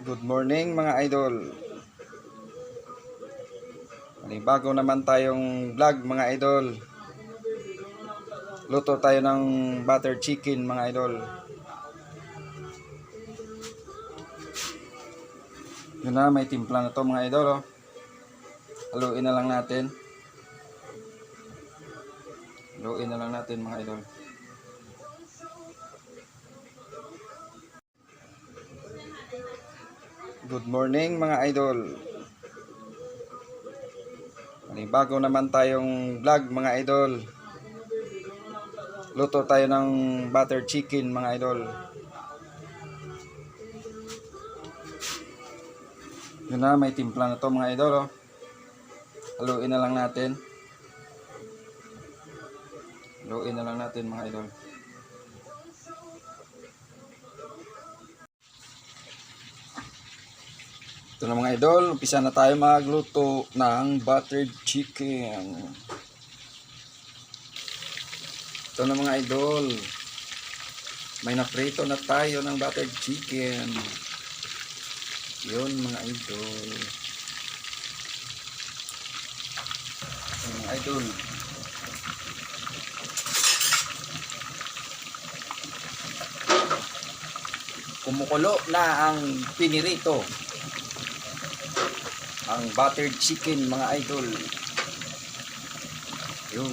Good morning mga idol. Bago naman tayong vlog mga idol. Luto tayo ng butter chicken mga idol. Yun na, may timpla na to mga idol. Haluin na lang natin. Haluin na lang natin mga idol. Good morning mga idol. Bago naman tayong vlog mga idol. Luto tayo ng butter chicken mga idol. Yun na, may timpla na to mga idol. Haluin na lang natin. Haluin na lang natin mga idol. Ito na mga idol, umpisa na tayo magluto ng buttered chicken. Ito na mga idol, may naprito na tayo ng buttered chicken. Yun mga idol. Ito mga idol. Kumukulo na ang pinirito. Ang buttered chicken mga idol. Yun.